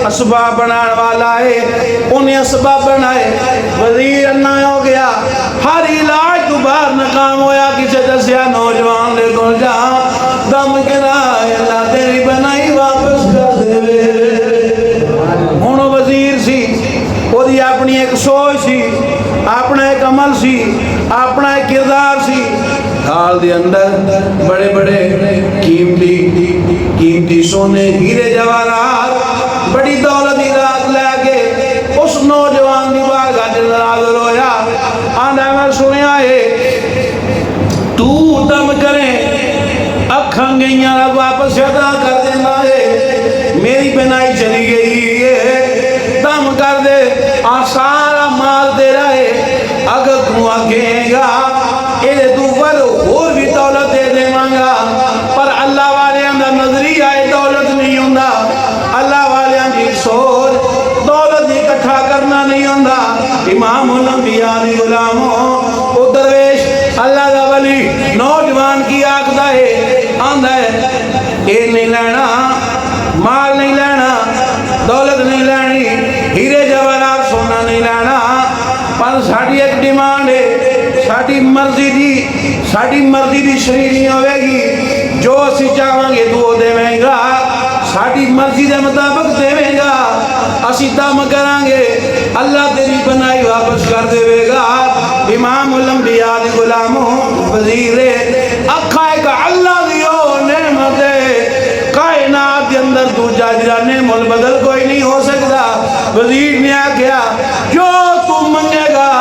असबाब बनाने वाला है, उन्हें असबाब बनाए। वजीर अन्ना हो गया, हर इलाज तो बाहर नाकाम होया। किसे दसिया नौजवान दे कोल जा, दम गिराए अल्लाह तेरी बनाई वापस कर देवे। हुण वजीर सी, ओदी अपनी एक सोच सी, अपना एक अमल सी, अपना एक किरदार सी। हाल दे अंदर बड़े बड़े कीमती सोने हीरे जवाहरात बड़ी दौलत की रात लैके उस नौजवान की बारगाह च हाज़िर होया। आंदा मैं सुनिया है तू दम करे अखां गईयां वापस अदा कर देना है, मेरी बिनाई चली गई है, दम कर दे आ सारा माल तेरा है। अगर तू आखेगा ये तू पर और भी दौलत दे देवांगा, पर अल्लाह वाले का नजरिया दौलत नहीं होंदा। अल्लाह वाले की सोच दौलत इकट्ठा करना नहीं होंदा। इमामुल अंबिया दी गुलामो ओ दरवेश अल्लाह दा वली नौजवान की आखदा है, आंदा है ये नहीं लेना, माल नहीं लेना, दौलत नहीं लेनी, हीरे जवाहरात सोना नहीं लेना, पर साड़ी एक डिमांड है, साड़ी मर्जी दी श्रेणी होगी। जो असी चाहांगे तू वो देवेगा, साड़ी मर्जी के मुताबिक देवेगा। असी दम करांगे अल्लाह तेरी बनाई वापस कर देवेगा। इमामुल अंबिया दी गुलामो वजीर अखा एक अल्लाह दी ओ नेमत है, कायनात के अंदर दूजा जरा नेमत बदल कोई नहीं हो सकता। वजीर ने आख्या जो तू मंगेगा,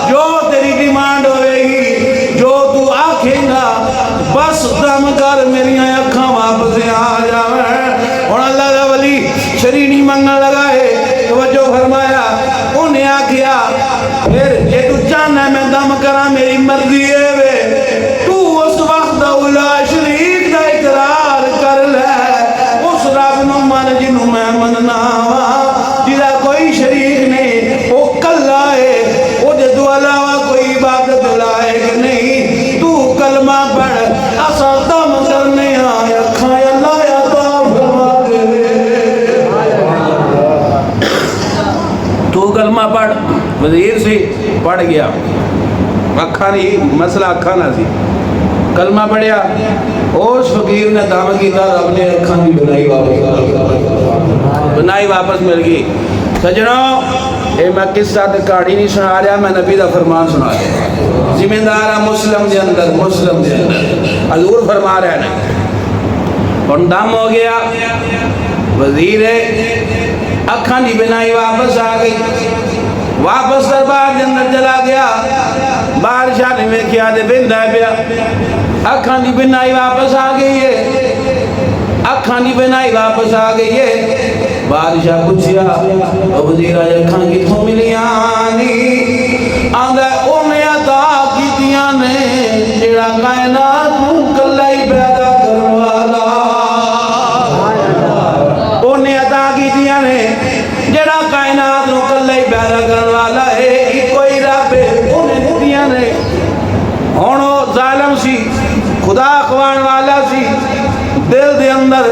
जो तेरी डिमांड होगी, जो तू आखेगा, बस दम कर मेरी अखा वापस आ जावे। और अल्लाह का वली शरीनी मंगन लगा है, तवज्जो फरमाया। उन उन्हें आखिया फिर जे तू चाहना मैं दम करा मेरी मर्जी है वे तू उस वक्त उला शरीक का इकरार कर ले उस रब नू मन जिन्हों मैं मनना वा जिदा कोई शरीक नहीं वो कल्ला है वो जो अलावा कोई इबादत लायक नहीं तू कलमा पढ़ असा दम करने आया खाया लाया तो फरमा दे तू कलमा पढ़ वजीर से पढ़ गया अखा नहीं मसला अखा ना सी कलमा पढ़िया उस फकीर ने दावा किया रब ने अखा की बनाई वापस मिल गई सजनों ये मैं किस्सा ते कहानी नहीं सुना रहा मैं नबी का फरमान सुना रहा जिम्मेदार है मुस्लिम के अंदर हजूर फरमा रहे हैं और दम हो गया वजीर अखा की बनाई वापस आ गई वापस दरबार के अंदर चला गया बादशाह ने वेख्या ते बिंदा पिया अखा की बनाई वापस आ गई है अखा की बनाई वापस आ गई है बादशाह पूछया वजीर अखा कितों मिलिया आंदा उन्हें अता कीतियां ने जेड़ा कायनात नूं कल्ला ही पैदा करन वाला उन्हें अता कीतियां ने जेड़ा कायनात नूं कल्ला ही पैदा करन वाला है कोई रब उन्हें दितियां ने हुण ओ जालिम सी खुदा खवाण वाला सी दिल दे अंदर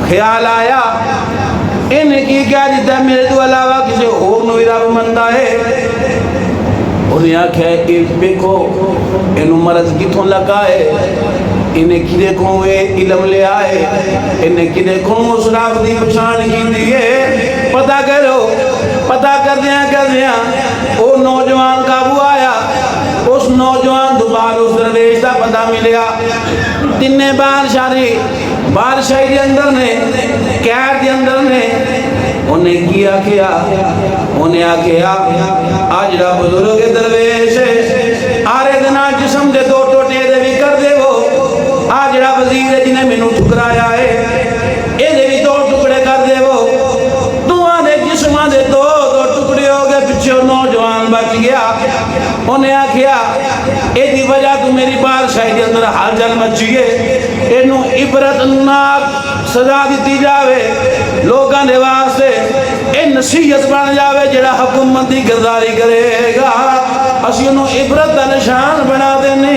ख्याल आया इन्हें की क्या दिता मेरे तो अलावा किसी होर नूं रब मनदा है उन्हें आख्या देखो इनू मरज कितों लगा है इन्हें किदे को इलम लिया है इन्हें किदे को उस रब की पछाण की है पता करो पता कर दिया वो नौजवान काबू आया उस नौजवान दोबारा उस दरवेश का पता मिलिया तिन्ने बादशाही के अंदर ने कैद के अंदर ने उन्हें की आखिया उन्हें आखिया आज जरा बुजुर्ग दरवेश आरे दिन जिसम के दो टोटे दे भी कर देवो आज जरा वजीर जिन्हें मैनू ठुकराया है ये भी दो टुकड़े कर देवो दुआ दे जिस्मां दे दो टुकड़े हो गए पिछे नौजवान बच गया उन्हें आखिया एदी वजह तू मेरी बादशाही के अंदर हलचल मची है इनू इबरतनाक सजा दी जावे लोगों के वास्ते ये नसीहत बन जाए जरा हुकूमत की गिरदारी करेगा असी उन्होंने इबरत का निशान बना देने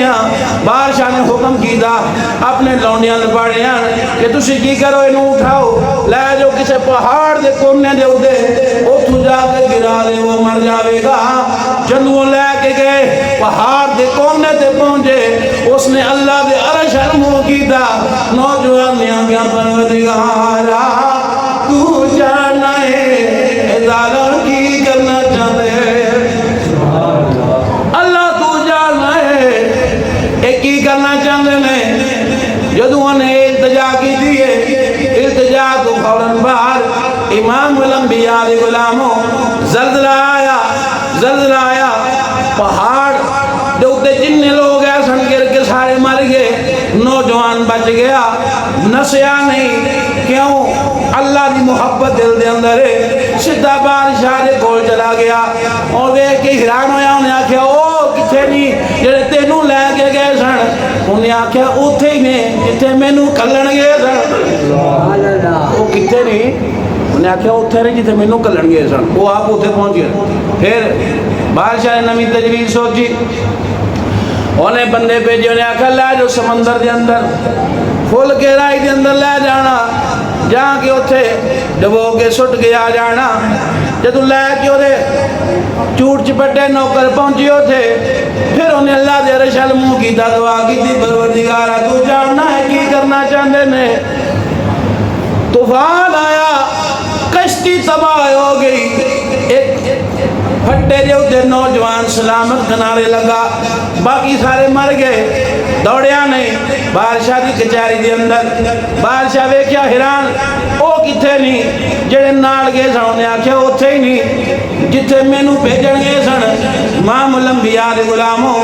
बादशाह ने हुक्म किया अपने लौंडिया लपाड़िया कि तुम की करो इनू उठाओ लै जाओ किसी पहाड़ के कोने दे उते उतों जाके गिरा दे वो मर जाएगा जदों लैके गए पहाड़ के कोने ते पहुंचे उसने अल्लाह के अरश मुंह किया नौजवान ने आख्या परवरदिगारा तू जाना है जालिम की करना चाहते अल्लाह तू जाना है एक की करना चाहते ने जदों उन्हें इल्तिजा की दिए इल्तिजा तो फौरन बाहर इमाम अंबिया दे गुलामों जल्जला आया पहाड़ दे उत्ते जिन्ने लोग ऐसन गिर के सारे मर गए नौजवान बच गया नशया नहीं क्यों अल्लाह की मुहब्बत दिल दे अंदर है सीधा बादशाह के कोल चला गया और देख के हैरान होया उन्हें आख्या ओ किथे नहीं जेड़े तेनू लैके गए सन उन्हें आख्या उत्थे ही ने जिथे मैनू कल्लन गए सन वो किथे नहीं उन्हें आख्या उत्थे नहीं जिथे मैनू कल्लन गए सन वो आप उत्थे पहुंच गए फिर बादशाह ने नवी तजवीज़ सोची उन्हें बंदे भेजे उन्हें आख्या लै जाओ समंदर के अंदर फुल के राई के अंदर लै जाना जाके उत्थे डबो के सुट के आ जाना जदों लैके वो चूट चपटे नौकर पहुंचे उथे फिर उन्हें अल्लाह दे अरश अल मुंह कीता दुआ की परवरदिगारा तू जानना है की करना चाहते ने तूफान आया कश्ती तबाह हो गई एक फट्टे के उत्ते नौजवान सलामत किनारे लगा बाकी सारे मर गए दौड़िया नहीं बादशाह की कचहरी के अंदर बादशाह वेख्या हैरान ओ किथे नहीं जेड़े नाल गए सन उन्हें आख्या उत्थे ही नहीं जिथे मैनू भेजण गए सन इमामुल अंबिया दे गुलामों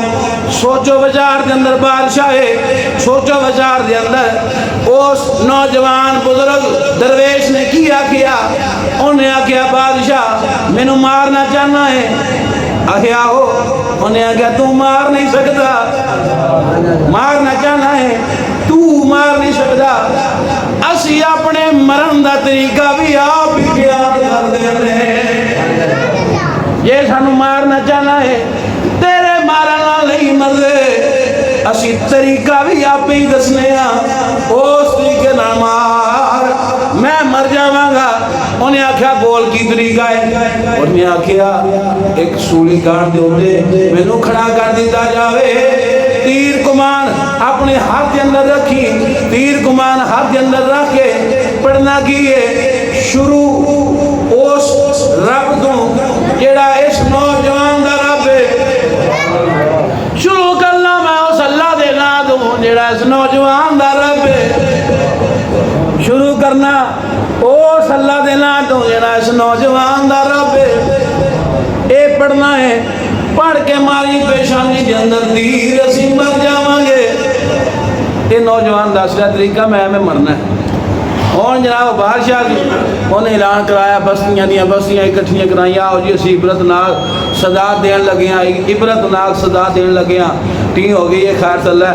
सोचो बाजार के अंदर बादशाह है सोचो बाजार के अंदर उस नौजवान बुजुर्ग दरवेश ने की आख्या उन्हें आख्या बादशाह मैनू मारना चाहना है आख्या हो उन्हें आख्या तू मार नहीं सकता मारना चाहना है तू मार नहीं सकता असी अपने मरण का तरीका भी आप ही बयान कर देने ये सानू मारना चाहना है तेरे मारना नहीं मरदे असी तरीका भी आप ही दसने उस तरीके ना मार मैं मर जावांगा उन्हें आख्या बोल की तरीका है उन्हें आख्या एक सूली काट दे मैनू खड़ा कर दिता जावे तीर कमान अपने हाथ के अंदर रखी तीर कमान हाथ के अंदर रख के पढ़ना की है शुरू उस रब तो जेड़ा इस नौजवान का रब है शुरू करना मैं उस अल्लाह दे नाम तो जेड़ा इस नौजवान का रब है शुरू करना उस अल्लाह दे नाम तो जेड़ा इस नौजवान का रब है ये पढ़ना है पढ़ के मारी पेशानी के अंदर तीर असी मर जावांगे ये नौजवान दस रहा तरीका मैं मरना है और जनाब बादशाह उन्हें ऐलान कराया बस्तियां दियां बस्तियां इकट्ठियां कराइया आओ जी असी इबरत नाल सदा देन लगे इबरत नाल सदा देन लगे टी हो गई है खैर सल्ला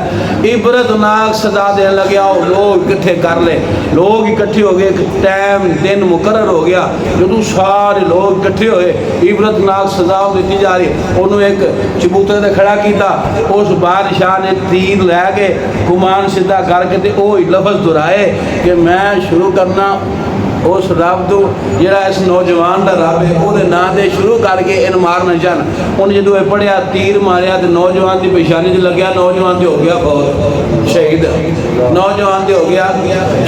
इबरत नाल सदा देन लगे आओ लोग इकट्ठे कर ले लोग इकट्ठे हो गए टाइम दिन मुकर्रर हो गया जो सारे लोग इकट्ठे होए इबरत नाल सदा दी जा रही उन्होंने एक चबूतरे से खड़ा किया उस बादशाह ने तीर लैके गुमान सीधा करके वो लफज दोहराए कि मैं शुरू करना उस रब तो जरा इस नौजवान का रब है वो नाम से शुरू करके इन मारना चाहन उन्हें जो पढ़िया तीर मारिया तो नौजवान की पेशानी से लग्या नौजवान तो हो गया बहुत शहीद नौजवान तो हो गया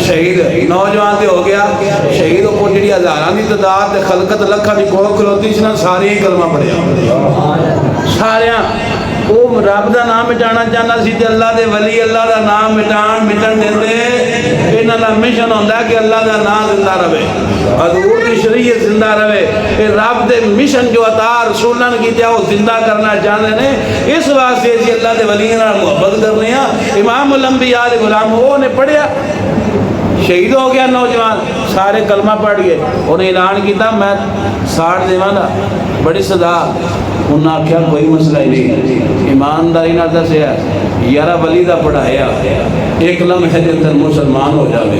शहीद नौजवान तो हो गया शहीद को जी हज़ारों की तादाद खलकत लखा की कोल खलोती सी ना सारे ही कलमा पढ़िया सारिया वो रब का नाम मिटाना चाहना सी ते अल्लाह दे वली अल्लाह का नाम मिटन देंदे इन्हां दा मिशन होंदा कि अल्लाह का नाम जिंदा रहे हजूर की शरीयत जिंदा रहे ये रब दे मिशन जो अता रसूलां ने कीते वो जिंदा करना चाहते हैं इस वास्ते जी अल्लाह दे वलियां नाल मुहब्बत करने आ इमामुल अंबिया दे गुलाम वो ने पढ़िया शहीद हो गया नौजवान सारे कलमा पढ़ गए उन्हें ऐलान किया मैं साड़ देवांगा बड़ी सदा उन्हें आख्या कोई मसला ही नहीं ईमानदारी नाल दसिया यारा वली का पढ़ाया एक लम्हे के अंदर मुसलमान हो जाए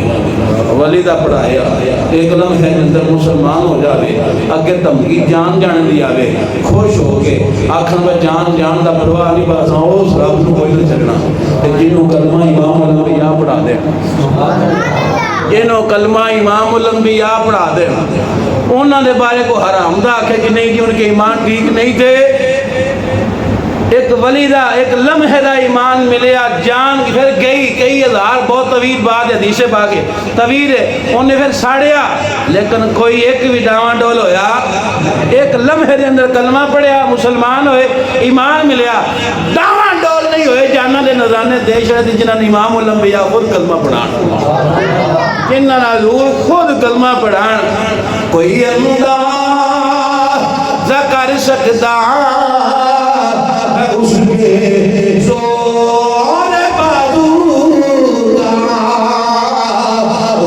वली का पढ़ाया एक लम्हे के अंदर मुसलमान हो जाए अगे धमकी जान जाने दी आवे खुश हो के आखन में जान जान का परवाह नहीं बस उस रब को कोई नहीं छड़ना जिन्हों कलमा इमाम अंबिया पढ़ा दे जिन्हों कलमा इमाम अंबिया पढ़ा दे उन्होंने बारे को हराम दा आखे कि नहीं कि उनके ईमान ठीक नहीं थे एक वली दा एक लम्हे दा ईमान मिलया जान फिर गई कई हज़ार बहुत तवील बात हदीसे पाके तवील है उन्हें फिर साड़िया लेकिन कोई एक भी डावा डोल होया एक लम्हे के अंदर कलमा पढ़िया मुसलमान होए ईमान मिलया डावा डोल नहीं होए जाना के नजराने देश जिन्होंने इमाम उल अंबिया खुद कलमा पढ़ान जिन्होंने खुद कलमा पढ़ान कोई अंदाज़ा कर सकता उसके जोर बाजू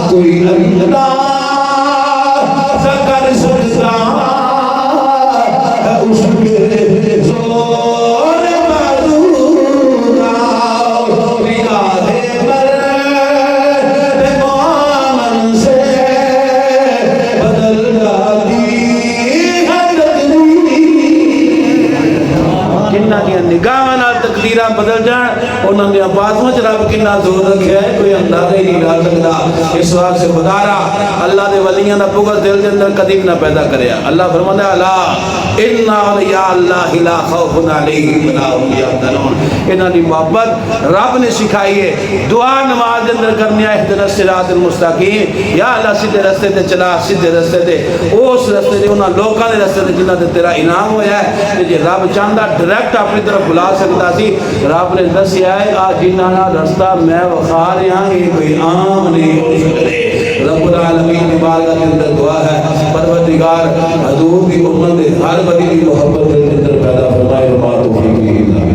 कोई अंदाज़ा कर सकता उसके जोर बाजू निगाह तकदीर बदल जाए उन्होंने बातों च रब कि जोर रखा है कोई अंदाजा ही नहीं ला सकता इस वास्ते खुदारा अल्लाह के वलियां का पुगल दिल के अंदर कदी ना पैदा करे अल्लाह फरमांदा अला इन्ना औलिया अल्लाह ला खौफुन अलैहिम वला हुम यहज़नून इन्हां दी मोहब्बत रब ने सिखाई है दुआ नमाज के अंदर करनी है इहदिनस सिरातल मुस्तकीम या अल्लाह सीधे रास्ते ते चला सीधे रास्ते ते उस रास्ते ते उन्हां लोकां दे रास्ते ते जिन्हां ते तेरा इनाम होया है जे रब चाहता डायरेक्ट अपनी तरफ बुला सकता सी रब ने दसिया है आ जिन्हां दा रास्ता मैं वखा रहा ये कोई आम नहीं हो सकते रब्बुल आलमीन की बारगाह के अंदर दुआ है, परवरदिगार हजूर की उम्मत हर बदी की मोहब्बत के अंदर पैदा फरमाए।